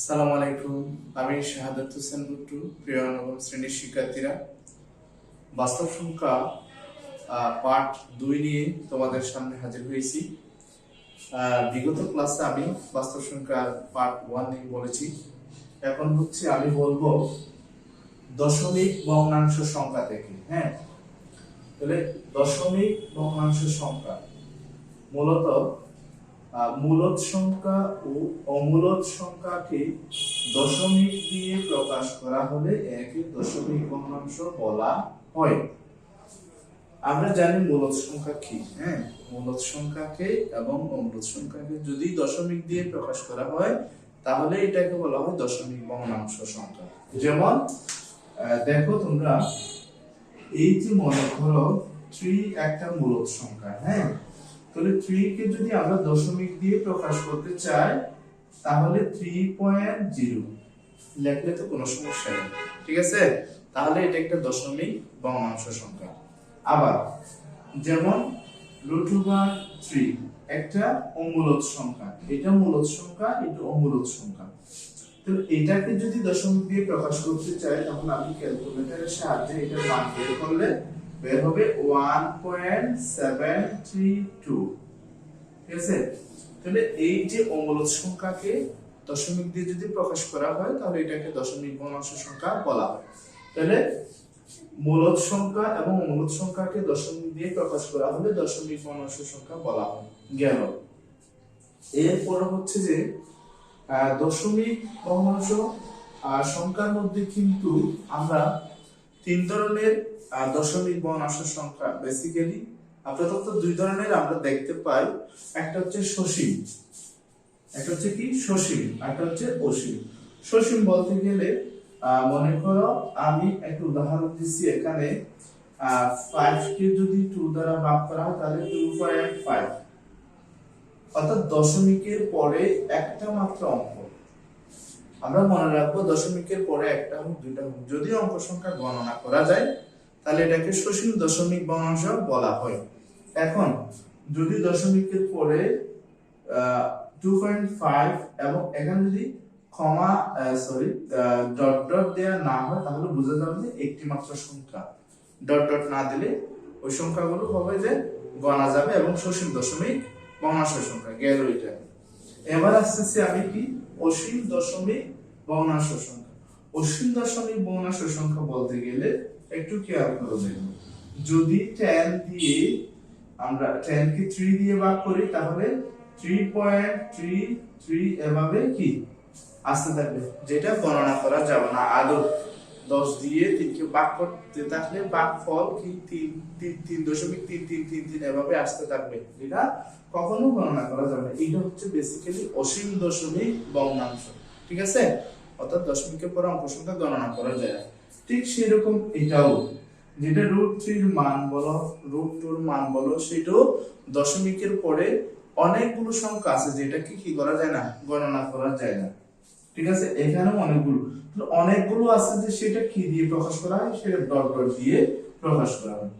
সালাম আলাইকুম। আমি শাহাদাত হোসেন বুট্টু। প্রিয় নবম শ্রেণীর শিক্ষার্থীরা, বাস্তব সংখ্যা পার্ট 2 নিয়ে তোমাদের সামনে হাজির হয়েছি। বিগত ক্লাসে আমি বাস্তব সংখ্যার পার্ট 1 নিয়ে বলেছি। এখন হচ্ছে আমি বলবো দশমিক ভগ্নাংশ সংখ্যা থেকে। তাহলে দশমিক ভগ্নাংশ সংখ্যা মূলত মূলদ সংখ্যা ও অমূলদ সংখ্যাকে দশমিক দিয়ে প্রকাশ করা হলে একে দশমিক ভগ্নাংশ বলা হয়। আমরা জানি মূলদ সংখ্যা কি। মূলদ সংখ্যাকে এবং অমূলদ সংখ্যাকে যদি দশমিক দিয়ে প্রকাশ করা হয় তাহলে এটাকে বলা হয় দশমিক ভগ্নাংশ সংখ্যা। যেমন দেখো তোমরা, এই যে মনে করো 3 একটা মূলদ সংখ্যা। তাহলে 3 কে যদি আমরা দশমিক দিয়ে প্রকাশ করতে চাই তাহলে 3.0 লিখলে তো কোনো সমস্যা নেই, ঠিক আছে? তাহলে এটা একটা দশমিক ভগ্নাংশ সংখ্যা। আবার যেমন √3 একটা অমূলদ সংখ্যা, এটা মূলদ সংখ্যা, এটা অমূলদ সংখ্যা। তো এটাকে যদি দশমিক দিয়ে প্রকাশ করতে চাই তখন আমি ক্যালকুলেটরের সাহায্যে এটার মান বের করলে বের হবে 1.732। ঠিক আছে? তাহলে এই যে অমূলদ সংখ্যাকে দশমিক দিয়ে যদি প্রকাশ করা হয় তাহলে এটাকে দশমিক ভগ্নাংশ সংখ্যা বলা হয়। তাহলে মূলদ সংখ্যা এবং অমূলদ সংখ্যাকে দশমিক দিয়ে প্রকাশ করা হলে দশমিক ভগ্নাংশ সংখ্যা বলা হয়। গেল। এরপর হচ্ছে যে দশমিক ভগ্নাংশ সংখ্যার মধ্যে কিন্তু আমরা 3 ধরনের দশমিক ভগ্নাংশ সংখ্যা বেসিক্যালি আপাতত 2 ধরনের আমরা দেখতে পাই। একটা হচ্ছে সসীম, একটা হচ্ছে কি সসীম, একটা হচ্ছে অসীম। সসীম বলতে গেলে মনে করো আমি একটা উদাহরণ দিচ্ছি। এখানে 5 কে যদি 2 দ্বারা ভাগ করা হয় তাহলে 2.5, অর্থাৎ দশমিকের পরে একটা মাত্র অঙ্ক। আমরা মনে রাখবো দশমিকের পরে একটা হোক দুইটা হোক, যদি অঙ্ক সংখ্যা গণনা করা যায় তাহলে এটাকে সসীম দশমিক ভগ্নাংশ বলা হয়। এখন যদি দশমিকের পরে 2.5 এবং এখানে যদি ডট ডট দেয়া না হয় তাহলে বোঝা যাবে যে একটি মাত্র সংখ্যা। ডট ডট না দিলে ওই সংখ্যাগুলো হবে যে গণা যাবে এবং সসীম দশমিক ভগ্নাংশ সংখ্যা গেল এটা। এবার আসতেছি আমি কি অসীম দশমিক ভগ্নাংশ সংখ্যা। অসীম দশমিক ভগ্নাংশ সংখ্যা বলতে গেলে একটু খেয়াল করে দেখুন, যদি 10 দিয়ে আমরা 10 কে 3 দিয়ে ভাগ করি তাহলে 3.33 এভাবে কি আসতে থাকবে, যেটা গণনা করা যাবে না। আদৌ 10 দিয়ে 3 কে ভাগ করতে থাকলে ভাগফল কি 3.3333 এভাবে আসতে থাকবে, যেটা কখনো গণনা করা যাবে না। এটা হচ্ছে বেসিক্যালি অসীম দশমিক ভগ্নাংশ, ঠিক আছে? অর্থাৎ দশমিকের পরে অঙ্ক সংখ্যা গণনা করা যায়। ঠিক সেরকম এটাও, যেটা √3 এর মান বলো, √2 এর মান বলো, সেটাও দশমিকের পরে অনেকগুলো সংখ্যা আছে যেটাকে কি করা যায় না, গণনা করা যায় না। ঠিক আছে? এখানেও অনেকগুলো আছে যে সেটা কি দিয়ে প্রকাশ করা হয়, সেটা ডট ডট দিয়ে প্রকাশ করা হয়।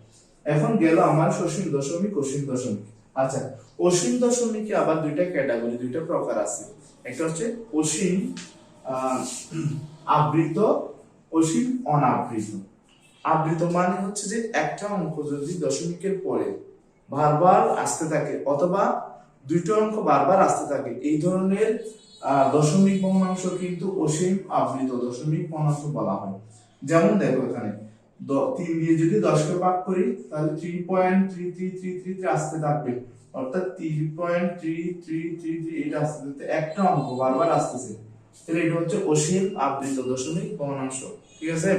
এখন গেল আমার সসীম দশমিক, অসীম দশমিক। আচ্ছা, অসীম দশমিকে আবার দুইটা ক্যাটাগরি, দুইটা প্রকার আছে। একটা হচ্ছে অসীম আবৃত, অসীম অনাবৃত। আবৃত মানে হচ্ছে যে একটা অঙ্ক যদি দশমিকের পরে বারবার আসতে থাকে অথবা দুইটা অঙ্ক বারবার আসতে থাকে, এই ধরনের দশমিক ভগ্নাংশ কিন্তু অসীম আবৃত দশমিক ভগ্নাংশ বলা হয়। যেমন দেখো এখানে 3 দিয়ে যদি 10 কে ভাগ করি তাহলে 3.3333 আসতে থাকবে, অর্থাৎ 3.3333 এটা আসতে থাকতে একটা অঙ্ক বারবার আসতেছে, তাহলে এটা হচ্ছে অসীম আবৃত দশমিক ভগ্নাংশ। ঠিক আছে?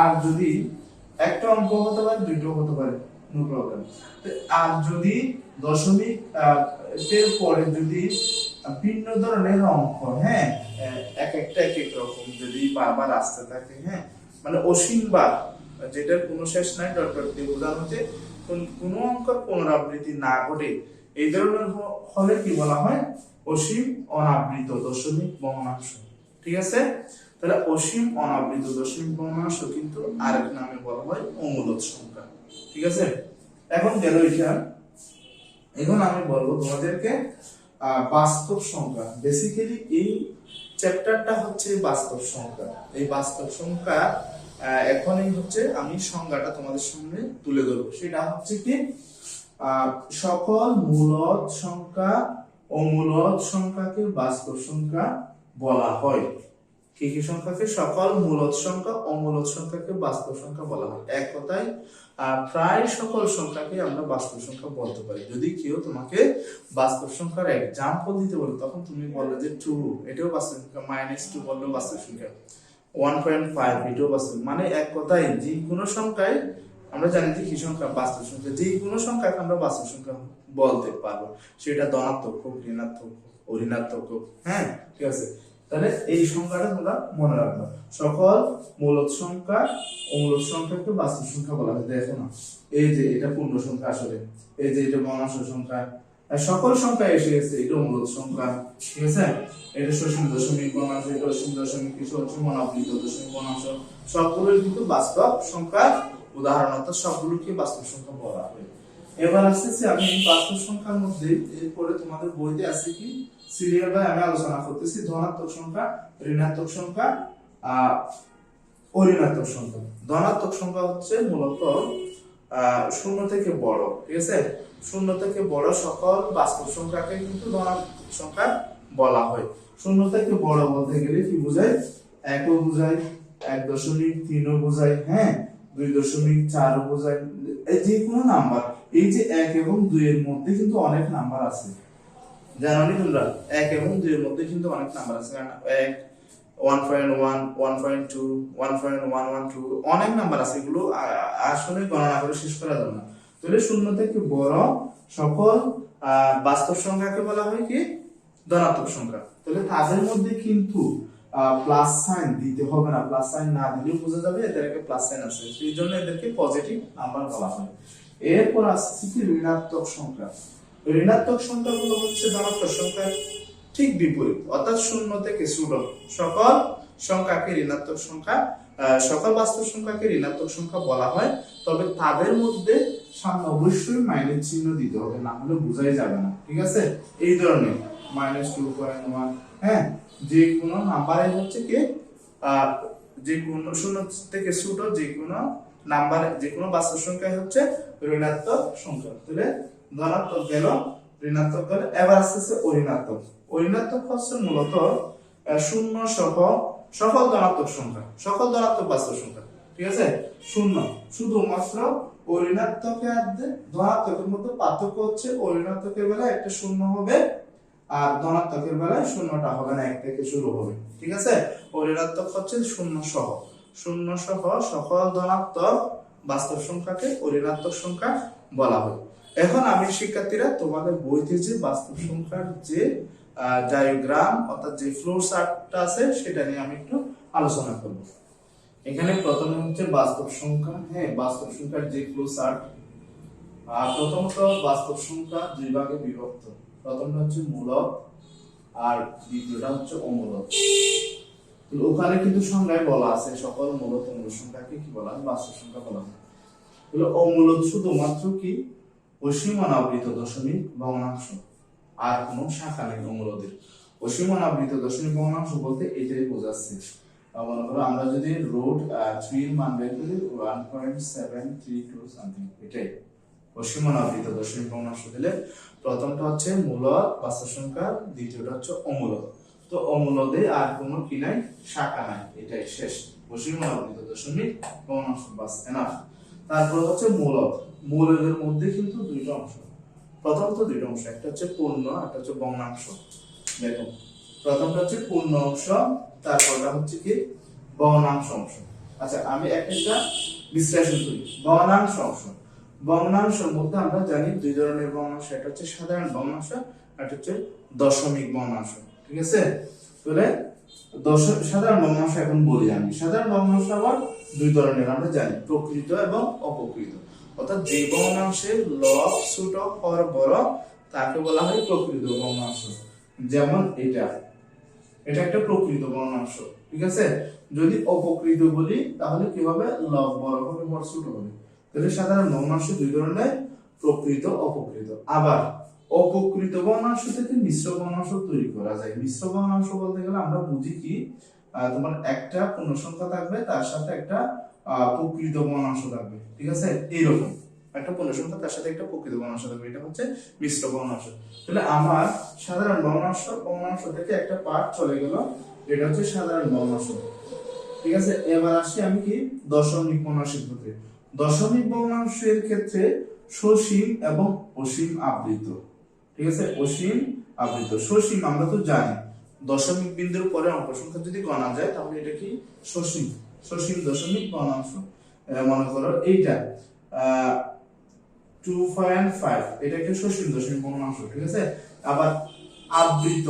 আর যদি একটা অঙ্ক হতে পারে, দুইটাও হতে পারে, নো প্রবলেম। আর যদি দশমিক এর পরে যদি ভিন্ন ধরনের অঙ্ক, এক এক রকম যদি বারবার আসতে থাকে, মানে অসীম বার, যেটার কোনো শেষ নাই, ডট ডট দিয়ে বোঝানো হচ্ছে কোনো অঙ্কের পুনরাবৃত্তি না ঘটে, এই ধরনের হলে কি বলা হয়, অসীম অনাবৃত দশমিক ভগ্নাংশ। ঠিক আছে? তাহলে অসীম অনাবৃত দশমিক ভগ্নাংশ কিন্তু আরেক নামে বলা হয় অমূলদ সংখ্যা। ঠিক আছে? এখন গেল এটা। এখন আমি বলবো তোমাদেরকে বাস্তব সংখ্যা। বেসিক্যালি এই চ্যাপ্টারটা হচ্ছে বাস্তব সংখ্যা। এই বাস্তব সংখ্যা এখনই হচ্ছে আমি সংজ্ঞাটা তোমাদের সামনে তুলে ধরবো। সেটা হচ্ছে কি, সকল মূলদ সংখ্যা ও মূলদ সংখ্যাকে বাস্তব সংখ্যা বলা হয়। কি কি সংখ্যাকে? সকল মূলদ সংখ্যা ও মূলদ সংখ্যাকে বাস্তব সংখ্যা বলা হয়। এক কথায় প্রায় সকল সংখ্যাকে আমরা বাস্তব সংখ্যা বলতে পারি। যদি কেউ তোমাকে বাস্তব সংখ্যার এক্সাম্পল দিতে বলে, তখন তুমি বললে যে 2, এটাও বাস্তব সংখ্যা, -2 বললেও বাস্তব সংখ্যা, 1.5 এটাও বাস্তব। মানে এক কথায় যে কোনো সংখ্যায়, আমরা জানি যে কি সংখ্যা বাস্তব সংখ্যা, যে কোনো সংখ্যাকে আমরা বাস্তব সংখ্যা বলতে পারবো, সেটা ধনাত্মক হোক, ঋণাত্মক হোক, ঋণাত্মক হোক। হ্যাঁ, ঠিক আছে। তাহলে এই সংখ্যাটা তোমরা মনে রাখবে, সকল মূলদ সংখ্যা ও মূলদ সংখ্যাকে বাস্তব সংখ্যা বলা হয়। দেখো না, এই যে এটা পূর্ণ সংখ্যা, আসলে এই যে এটা ভগ্নাংশ সংখ্যা, সকল সংখ্যা এসে গেছে, এটা মূলদ সংখ্যা, ঠিক আছে। এটা সসীম দশমিক ভগ্নাংশ, এটা অসীম দশমিক, কিছু হচ্ছে মনাবৃত দশমিক ভগ্নাংশ, সবগুলোই কিন্তু বাস্তব সংখ্যার উদাহরণ, অর্থাৎ সবগুলোকে বাস্তব সংখ্যা বলা হয়। এবার আসতেছি আমি বাস্তব সংখ্যার মধ্যে, এরপরে তোমাদের বইতে আছে কি সিরিয়াল বাই আমি আলোচনা করতেছি ধনাত্মক সংখ্যা, ঋণাত্মক সংখ্যা, অঋণাত্মক সংখ্যা। ধনাত্মক সংখ্যা হচ্ছে মূলত শূন্য থেকে বড়, ঠিক আছে। শূন্য থেকে বড় সকল বাস্তব সংখ্যাকে কিন্তু ধনাত্মক সংখ্যা বলা হয়। শূন্য থেকে বড় বলতে গেলে কি বোঝায়? 1 ও বোঝায়, 1.3 ও বোঝায়, হ্যাঁ, 2.4 ও বোঝায়, যে কোনো নাম্বার। এই যে 1 এবং 2 এর মধ্যে কিন্তু অনেক নাম্বার আছে, জানোনি তোমরা? 1 এবং 2 এর মধ্যে কিন্তু অনেক নাম্বার আছে, 1, 1.1, 1.2, 1.112, অনেক নাম্বার আছে, এগুলো আসলে গণনা করে শেষ করা যাবে না। তাহলে শূন্য থেকে বড় সকল বাস্তব সংখ্যাকে বলা হয় কি? ধনাত্মক সংখ্যা। তাহলে তাদের মধ্যে কিন্তু প্লাস সাইন দিতে হবে না, প্লাস সাইন না দিলেও বোঝা যাবে এদের একটা প্লাস সাইন আছে, সেই জন্য এদেরকে পজিটিভ নাম্বার বলা হয়। এরপর আসছে কি ঋণাত্মক সংখ্যা। ঋণাত্মক সংখ্যাগুলো হচ্ছে ধনাত্মক সংখ্যার ঠিক বিপরীত, অর্থাৎ শূন্য থেকে ছোট সকল সংখ্যাকে ঋণাত্মক সংখ্যা, সকল বাস্তব সংখ্যাকে ঋণাত্মক সংখ্যা বলা হয়। তবে তাদের মধ্যে সামনে অবশ্যই মাইনাস চিহ্ন দিতে হবে, না হলে বোঝাই যাবে না, ঠিক আছে। এই ধরনের -2.1, হ্যাঁ, যে কোনো নাম্বারে হচ্ছে কি যে কোনো শূন্য থেকে ছোট যে কোনো নাম্বার, যে কোনো বাস্তব সংখ্যাই হচ্ছে ঋণাত্মক সংখ্যা। তাহলে ধনাত্মক গেল, ঋণাত্মক গেল। এবার আসতেছে অঋণাত্মক। অঋণাত্মক হচ্ছে মূলত শূন্য সহ সকল ধনাত্মক সংখ্যা, সকল ধনাত্মক বাস্তব সংখ্যা, ঠিক আছে। শূন্য, শুধুমাত্র অঋণাত্মকের আর ধনাত্মকের মধ্যে পার্থক্য হচ্ছে অঋণাত্মকের বেলায় একটা শূন্য হবে, আর ধনাত্মকের বেলায় শূন্যটা হবে না, 1 থেকে শুরু হবে, ঠিক আছে। অঋণাত্মক হচ্ছে শূন্য সহ সকল ধনাত্মক বাস্তব সংখ্যাকে অঋণাত্মক সংখ্যা বলা হয়। এখন আমি শিক্ষার্থীরা তোমাদের বইতে যে বাস্তব সংখ্যার যে ডায়াগ্রাম, অর্থাৎ যে ফ্লো চার্টটা আছে, সেটা নিয়ে আমি একটু আলোচনা করব। এখানে প্রথমে হচ্ছে বাস্তব সংখ্যা, হ্যাঁ, বাস্তব সংখ্যার যে ফ্লো চার্ট। প্রথমত বাস্তব সংখ্যা দুই ভাগে বিভক্ত, প্রথমটা হচ্ছে মূলদ আর দ্বিতীয়টা হচ্ছে অমূলদ। ওখানে কিন্তু সংজ্ঞায় বলা আছে সকল মূলদ ও মূলদ সংখ্যাকে কি বলা হয়? বাস্তব সংখ্যা বলা হয়। অমূলদ শুধুমাত্র কি অসীম অনাবৃত দশমিক ভগ্নাংশ, আর কোনো শাখা নেই অমূলদের। অসীম অনাবৃত দশমিক ভগ্নাংশ বলতে এটাই বোঝাচ্ছে, মনে করো আমরা যদি রুট 3 এর মান বের করি 1.732 সামথিং, এটাই অসীম অনাবৃত দশমিক ভগ্নাংশ। দিলে প্রথমটা হচ্ছে মূলদ বাস্তব সংখ্যা, দ্বিতীয়টা হচ্ছে অমূলদ। তো অমূলদে আর কোনো কি নাই? শাখা নাই, এটাই শেষ, অসীম অনাবৃত দশমিক ভগ্নাংশ, বাস এনাফ। তারপর হচ্ছে মূলদ। মূলদের মধ্যে কিন্তু দুইটা অংশ, প্রথমত দুইটা অংশ, একটা হচ্ছে পূর্ণ, একটা হচ্ছে ভগ্নাংশ। দেখো, প্রথমটা হচ্ছে পূর্ণ অংশ, তারপরটা হচ্ছে কি ভগ্নাংশ অংশ। আচ্ছা, আমি একটা বিশ্লেষণ করি। ভগ্নাংশ অংশ, ভগ্নাংশের মধ্যে আমরা জানি দুই ধরনের ভগ্নাংশ, একটা হচ্ছে সাধারণ ভগ্নাংশ, একটা হচ্ছে দশমিক ভগ্নাংশ, ঠিক আছে। তাহলে সাধারণ ভগ্নাংশ এখন বলি আমি। সাধারণ ভগ্নাংশ আবার দুই ধরনের, আমরা জানি প্রকৃত এবং অপ্রকৃত। অর্থাৎ যে ভগ্নাংশের লব ছোট হর বড় তাকে বলা হয় প্রকৃত ভগ্নাংশ। যেমন এটা একটা প্রকৃত ভগ্নাংশ, ঠিক আছে। যদি অপ্রকৃত বলি তাহলে কি হবে? লব বড় হবে, হর ছোট হবে। তাহলে সাধারণ ভগ্নাংশ দুই ধরনের, প্রকৃত অপ্রকৃত। আবার অপ্রকৃত ভগ্নাংশ থেকে মিশ্র ভগ্নাংশ তৈরি করা যায়। মিশ্র ভগ্নাংশ বলতে গেলে আমরা বুঝি কি, তোমার একটা পূর্ণ সংখ্যা থাকবে তার সাথে একটা প্রকৃত ভগ্নাংশ থাকবে, ঠিক আছে, এইরকম একটা পূর্ণ সংখ্যা তার সাথে একটা প্রকৃত ভগ্নাংশ থাকবে, এটা হচ্ছে মিশ্র ভগ্নাংশ। তাহলে আমার সাধারণ ভগ্নাংশ থেকে একটা পার্ট চলে গেল, এটা হচ্ছে সাধারণ ভগ্নাংশ, ঠিক আছে। এবার আসি আমি কি দশমিক ভগ্নাংশের ক্ষেত্রে। দশমিক ভগ্নাংশের ক্ষেত্রে সসীম এবং অসীম আবৃত, ঠিক আছে, অসীম আবৃত। সসীম আমরা তো জানি দশমিক বিন্দুর পরে অঙ্ক সংখ্যা যদি গণা যায় তাহলে এটা কি সসীম, সসীম দশমিক ভগ্নাংশ। মনে করো এইটা 2.5, এটা কি সসীম দশমিক ভগ্নাংশ, ঠিক আছে। আবার আবৃত,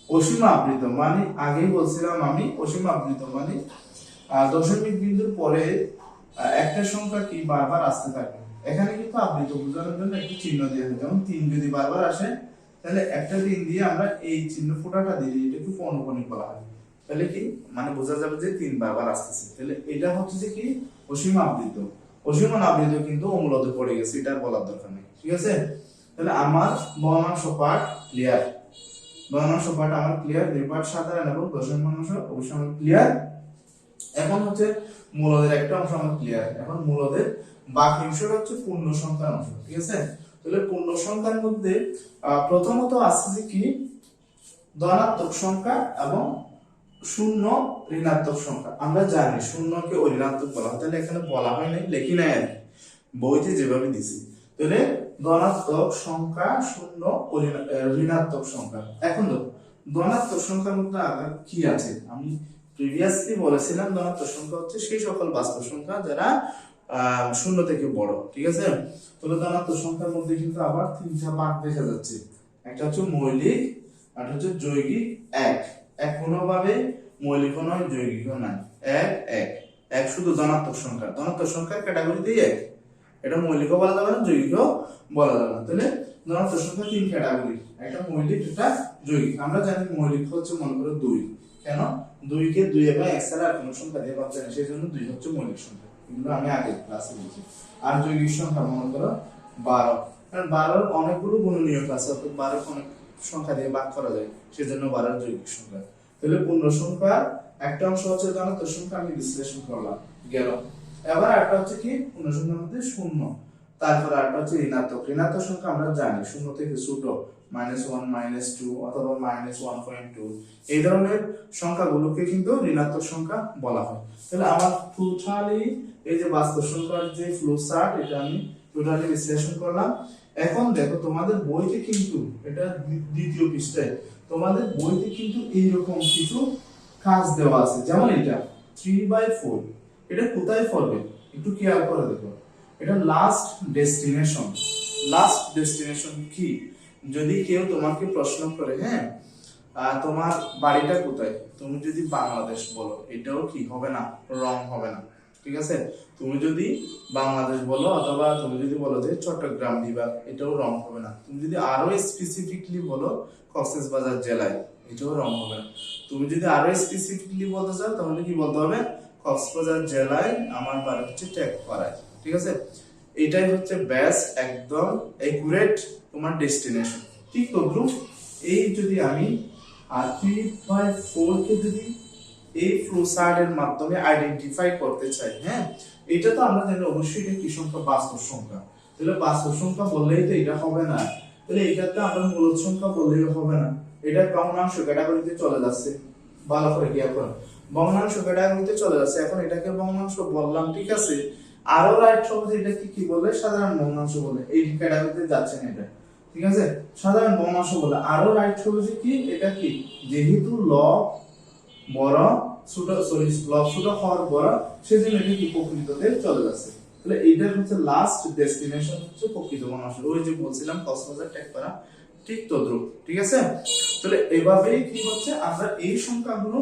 অসীম আবৃত মানে আগেই বলছিলাম আমি, অসীম আবৃত মানে দশমিক বিন্দুর পরে একটা সংখ্যা কি বারবার আসতে থাকে। এখানে কিন্তু আবৃত বোঝানোর জন্য একটি চিহ্ন দিয়ে দেয়, যেমন 3 যদি বারবার আসে তাহলে একটা দিন দিয়ে আমরা এই চিহ্ন ফোঁটাটা দিয়ে দিই, এটাকে পৌনঃপুনিক বলা হয়। তাহলে কি মানে বোঝা যাবে যে 3 বারবার আসতেছে, তাহলে এটা হচ্ছে যে কি অসীম আবৃত। অসীম আবৃত কিন্তু অমূলদে পড়ে গেছে, এটা বলার দরকার নেই, ঠিক আছে। তাহলে আমার ভগ্নাংশ পার্ট ক্লিয়ার, ভগ্নাংশ পার্ট আমার ক্লিয়ার, দুই পার্ট সাধারণ এবং দশমিক ভগ্নাংশ অবশ্যই আমার ক্লিয়ার। এখন হচ্ছে মূলদের একটা অংশ আমার ক্লিয়ার, এখন মূলদের বাকি অংশটা হচ্ছে পূর্ণ সংখ্যার অংশ, ঠিক আছে। তাহলে পূর্ণ সংখ্যার মধ্যে প্রথমত আছে যে কি ধনাত্মক সংখ্যা এবং শূন্য ঋণাত্মক সংখ্যা। আমরা জানি শূন্যকে ঋণাত্মক বলা হয়, তাহলে এখানে বলা হয় নাই, লেখি নাই আর বইতে যেভাবে দিছি। তাহলে ধনাত্মক সংখ্যা, শূন্য ও ঋণাত্মক সংখ্যা। এখন দেখো ধনাত্মক সংখ্যার মধ্যে আবার কি আছে, আমি প্রিভিয়াসলি বলেছিলাম ধনাত্মক সংখ্যা হচ্ছে সেই সকল বাস্তব সংখ্যা যারা শূন্য থেকে বড়, ঠিক আছে। তাহলে ধনাত্মক সংখ্যার মধ্যে কিন্তু আবার তিনটা ভাগ দেখা যাচ্ছে, একটা হচ্ছে মৌলিক, আর হচ্ছে যৌগিক। এক কোনোভাবে মৌলিকও নয় যৌগিকও নয়, এক শুধু ধনাত্মক সংখ্যা, ধনাত্মক সংখ্যার ক্যাটাগরিতেই এক, এটা মৌলিকও বলা যাবে না যৌগিকও বলা যাবে না। তাহলে ধনাত্মক সংখ্যা 3 ক্যাটাগরি, একটা মৌলিক, একটা যৌগিক। আমরা জানি মৌলিক হচ্ছে মনে করো 2, কেন 2 কে 2 এবং 1 ছাড়া আর কোনো সংখ্যা দিয়ে পাচ্ছে না, সেই জন্য 2 হচ্ছে মৌলিক সংখ্যা, এগুলো আমি আগে ক্লাসে বলছি। আর যৌগিক সংখ্যা মনে করো 12, কারণ 12 অনেকগুলো গুণনীয়ক আছে, অর্থাৎ 12 অনেক সংখ্যা দিয়ে ভাগ করা যায়, সেজন্য 12 যৌগিক সংখ্যা। তাহলে পূর্ণ সংখ্যার একটা অংশ হচ্ছে ধনাত্মক সংখ্যা, আমি বিশ্লেষণ করলাম গেল। এবার একটা হচ্ছে কি পূর্ণ সংখ্যার মধ্যে শূন্য, তারপর একটা হচ্ছে ঋণাত্মক। ঋণাত্মক সংখ্যা আমরা জানি শূন্য থেকে ছোট, -1 -2 অথবা -1.2, এই ধরনের সংখ্যাগুলোকে কিন্তু ঋণাত্মক সংখ্যা বলা হয়। তাহলে আমার টোটালি এই যে বাস্তব সংখ্যার যে ফ্লো চার্ট, এটা আমি টোটালি বিশ্লেষণ করলাম। এখন দেখো তোমাদের বইতে কিন্তু এটা দ্বিতীয় পৃষ্ঠায়, তোমাদের বইতে কিন্তু এইরকম কিছু কাজ দেওয়া আছে, যেমন এটা 3/4, এটা কোথায় পড়বে একটু খেয়াল করে দেখো। এটা লাস্ট ডেস্টিনেশন। লাস্ট ডেস্টিনেশন কি, যদি কেউ তোমাকে প্রশ্ন করে, হ্যাঁ তোমার বাড়িটা কোথায়, তুমি যদি বাংলাদেশ বলো এটাও কি হবে না, রং হবে না, ঠিক আছে। তুমি যদি বাংলাদেশ বলো অথবা তুমি যদি বলো যে চট্টগ্রাম বিভাগ, এটাও রং হবে না। তুমি যদি আরো স্পেসিফিকলি বলো কক্সবাজার জেলায়, এটাও রং হবে না। তুমি যদি আরো স্পেসিফিকলি বলতে চাও তাহলে কি বলতে হবে, কক্সবাজার জেলায় আমার বাড়ি হচ্ছে টেকপাড়ায়, ঠিক আছে। এটাই হচ্ছে বেস্ট, একদম একুরেট তোমার ডেস্টিনেশন, ঠিক তো গ্রুপ। এই যদি আমি 3/4 কে যদি এই ফ্লো চার্টের মাধ্যমে আইডেন্টিফাই করতে চাই, হ্যাঁ এটা তো আমরা জানি অবশ্যই এটা কি সংখ্যা, বাস্তব সংখ্যা। তাহলে বাস্তব সংখ্যা বললেই তো এটা হবে না, তাহলে এটাতে আমরা মূলদ সংখ্যা বললেই হবে না, এটা ভগ্নাংশ ক্যাটাগরিতে চলে যাচ্ছে। ভালো করে খেয়াল করো, ভগ্নাংশ ক্যাটাগরিতে চলে যাচ্ছে। এখন এটাকে ভগ্নাংশ বললাম, ঠিক আছে, আরো রাইট হবে যে এটা কি বলে, সাধারণ ভগ্নাংশ বলে, এই ক্যাটাগরিতে যাচ্ছে না এটা, ঠিক আছে। সাধারণ ভগ্নাংশ বলে আরো রাইট হবে যে কি এটা কি, যেহেতু লব বড় ছোট, সরি লব ছোট হওয়ার বড়, সেজন্য এটা কি প্রকৃততে চলে যাচ্ছে। তাহলে এইটা হচ্ছে লাস্ট ডেস্টিনেশন হচ্ছে প্রকৃত ভগ্নাংশ। ওই যে বলছিলাম কক্সবাজার টেকপাড়া, ঠিক তদ্রুপ, ঠিক আছে। তাহলে এভাবেই কি হচ্ছে, আমরা এই সংখ্যাগুলো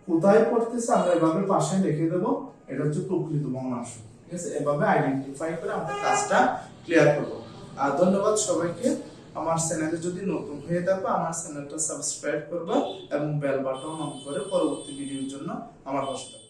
কোথায় পড়তেছে আমরা এভাবে পাশে লিখে দেব, এটা হচ্ছে প্রকৃত ভগ্নাংশ, ঠিক আছে। এভাবে আইডেন্টিফাই করে আমরা কাজটা ক্লিয়ার করব। আর ধন্যবাদ সবাইকে। আমার চ্যানেলে যদি নতুন হয়ে থাকো আমার চ্যানেলটা সাবস্ক্রাইব করবা এবং বেল বাটন অন করে পরবর্তী ভিডিওর জন্য আমার পাশে